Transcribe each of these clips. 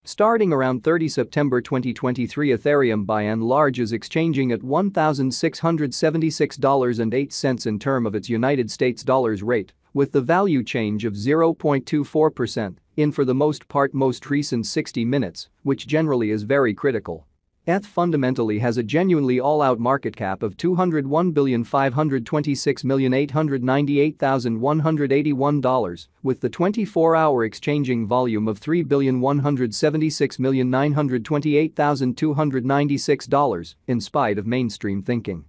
Starting around 30 September 2023, Ethereum by and large is exchanging at $1,676.08 in term of its United States dollars rate, with the value change of 0.24% in for the most part most recent 60 minutes, which generally is very critical. ETH fundamentally has a genuinely all-out market cap of $201,526,898,181, with the 24-hour exchanging volume of $3,176,928,296, in spite of mainstream thinking.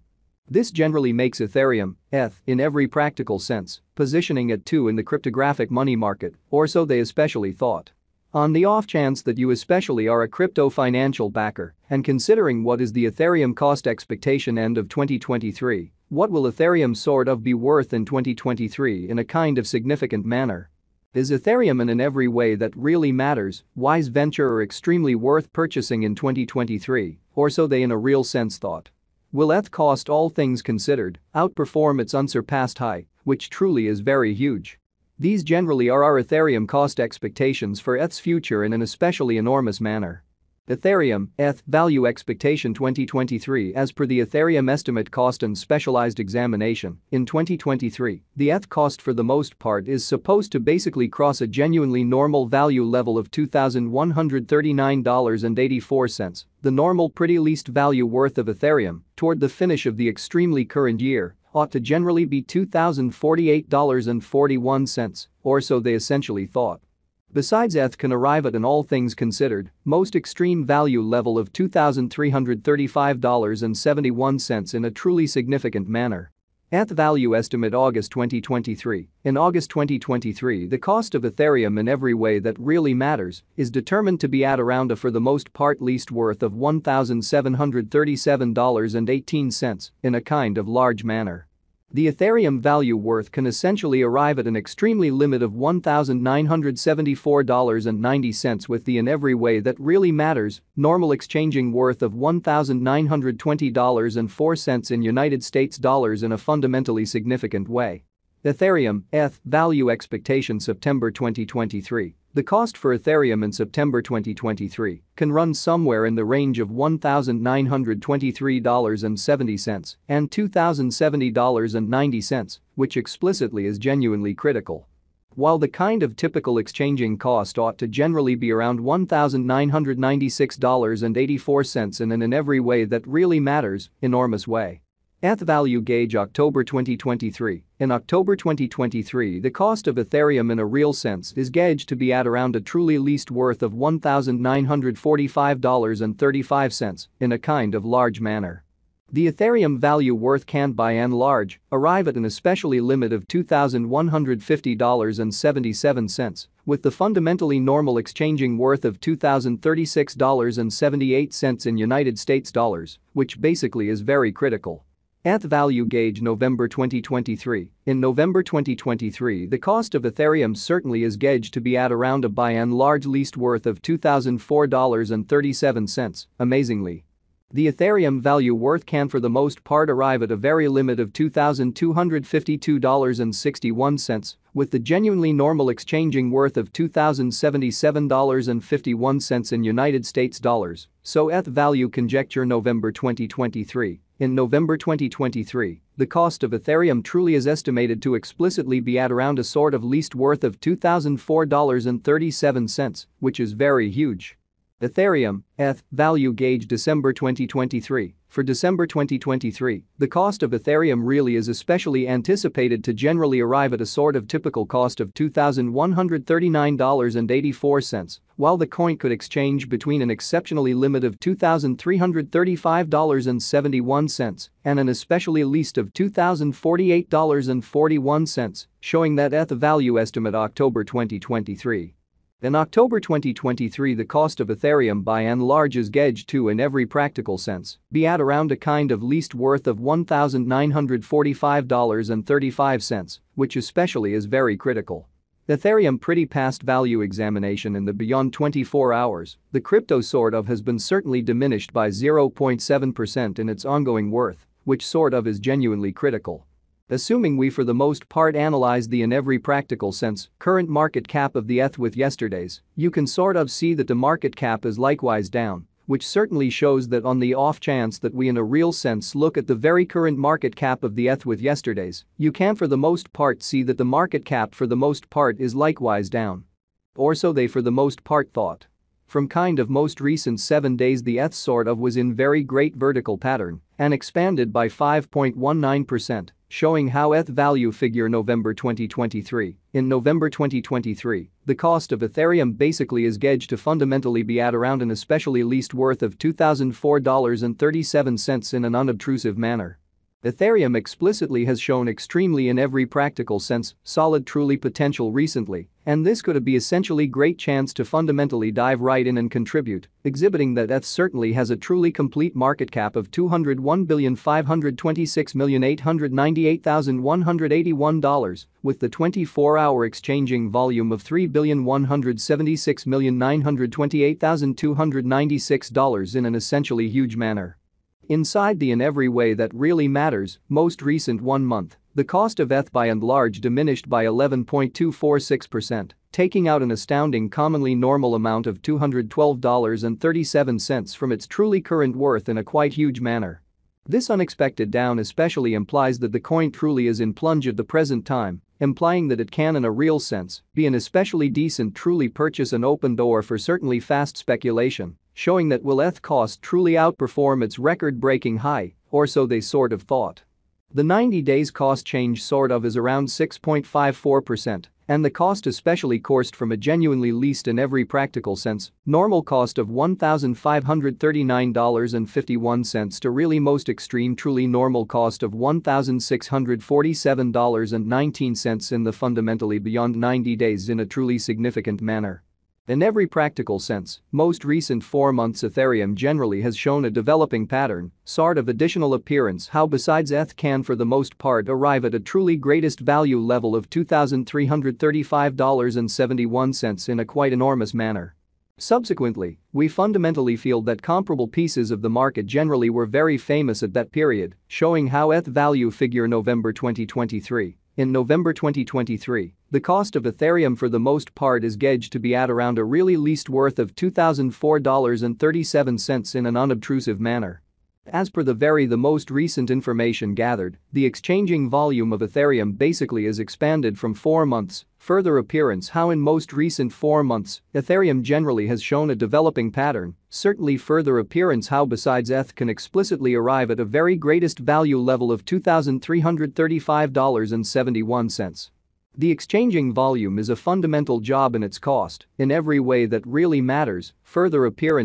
This generally makes Ethereum, ETH, in every practical sense, positioning at 2 in the cryptographic money market, or so they especially thought. On the off chance that you especially are a crypto financial backer, and considering what is the Ethereum cost expectation end of 2023, what will Ethereum sort of be worth in 2023 in a kind of significant manner? Is Ethereum in every way that really matters, wise venture or extremely worth purchasing in 2023, or so they in a real sense thought? Will ETH cost, all things considered, outperform its unsurpassed high, which truly is very huge? These generally are our Ethereum cost expectations for ETH's future in an especially enormous manner. Ethereum, ETH, value expectation 2023. As per the Ethereum estimate cost and specialized examination, in 2023, the ETH cost for the most part is supposed to basically cross a genuinely normal value level of $2,139.84, the normal pretty least value worth of Ethereum, toward the finish of the extremely current year, ought to generally be $2,048.41, or so they essentially thought. Besides, ETH can arrive at an all things considered, most extreme value level of $2,335.71 in a truly significant manner. ETH value estimate August 2023. In August 2023, the cost of Ethereum in every way that really matters is determined to be at around a for the most part least worth of $1,737.18 in a kind of large manner. The Ethereum value worth can essentially arrive at an extremely limit of $1,974.90 with the in every way that really matters normal exchanging worth of $1,920.04 in United States dollars in a fundamentally significant way. Ethereum, ETH, value expectation September 2023. The cost for Ethereum in September 2023 can run somewhere in the range of $1,923.70 and $2,070.90, which explicitly is genuinely critical. While the kind of typical exchanging cost ought to generally be around $1,996.84 in an in every way that really matters, enormous way. ETH value gauge October 2023. In October 2023, the cost of Ethereum in a real sense is gauged to be at around a truly least worth of $1,945.35 in a kind of large manner. The Ethereum value worth can by and large arrive at an especially limit of $2,150.77, with the fundamentally normal exchanging worth of $2,036.78 in United States dollars, which basically is very critical. ETH value gauge November 2023. In November 2023, the cost of Ethereum certainly is gauged to be at around a by and large least worth of $2,004.37, amazingly. The Ethereum value worth can for the most part arrive at a very limit of $2,252.61, with the genuinely normal exchanging worth of $2,077.51 in United States dollars, so ETH value conjecture November 2023. In November 2023, the cost of Ethereum truly is estimated to explicitly be at around a sort of least worth of $2,004.37, which is very huge. Ethereum, ETH, value gauge December 2023. For December 2023, the cost of Ethereum really is especially anticipated to generally arrive at a sort of typical cost of $2,139.84, while the coin could exchange between an exceptionally limit of $2,335.71 and an especially least of $2,048.41, showing that ETH value estimate October 2023. In October 2023, the cost of Ethereum by and large is gauged to, in every practical sense, be at around a kind of least worth of $1,945.35, which especially is very critical. Ethereum pretty past value examination in the beyond 24 hours, the crypto sort of has been certainly diminished by 0.7% in its ongoing worth, which sort of is genuinely critical. Assuming we for the most part analyze the in every practical sense current market cap of the ETH with yesterday's, you can sort of see that the market cap is likewise down, which certainly shows that on the off chance that we in a real sense look at the very current market cap of the ETH with yesterday's, you can for the most part see that the market cap for the most part is likewise down. Or so they for the most part thought. From kind of most recent 7 days the ETH sort of was in very great vertical pattern and expanded by 5.19%, showing how ETH value figure November 2023. In November 2023, the cost of Ethereum basically is gauged to fundamentally be at around an especially least worth of $2,004.37 in an unobtrusive manner. Ethereum explicitly has shown extremely in every practical sense solid truly potential recently, and this could be essentially great chance to fundamentally dive right in and contribute, exhibiting that ETH certainly has a truly complete market cap of $201,526,898,181, with the 24-hour exchanging volume of $3,176,928,296 in an essentially huge manner. Inside the in every way that really matters, most recent 1 month, the cost of ETH by and large diminished by 11.246%, taking out an astounding commonly normal amount of $212.37 from its truly current worth in a quite huge manner. This unexpected down especially implies that the coin truly is in plunge at the present time, implying that it can in a real sense be an especially decent truly purchase an open door for certainly fast speculation, showing that will ETH cost truly outperform its record-breaking high, or so they sort of thought. The 90 days cost change sort of is around 6.54%, and the cost especially coursed from a genuinely least in every practical sense normal cost of $1,539.51 to really most extreme truly normal cost of $1,647.19 in the fundamentally beyond 90 days in a truly significant manner. In every practical sense, most recent 4 months Ethereum generally has shown a developing pattern, sort of additional appearance how besides ETH can for the most part arrive at a truly greatest value level of $2,335.71 in a quite enormous manner. Subsequently, we fundamentally feel that comparable pieces of the market generally were very famous at that period, showing how ETH value figure November 2023. In November 2023, the cost of Ethereum for the most part is gauged to be at around a really least worth of $2,004.37 in an unobtrusive manner. As per the most recent information gathered, the exchanging volume of Ethereum basically is expanded from 4 months, further appearance how in most recent 4 months, Ethereum generally has shown a developing pattern, certainly further appearance how besides ETH can explicitly arrive at a very greatest value level of $2,335.71. The exchanging volume is a fundamental job in its cost, in every way that really matters, further appearance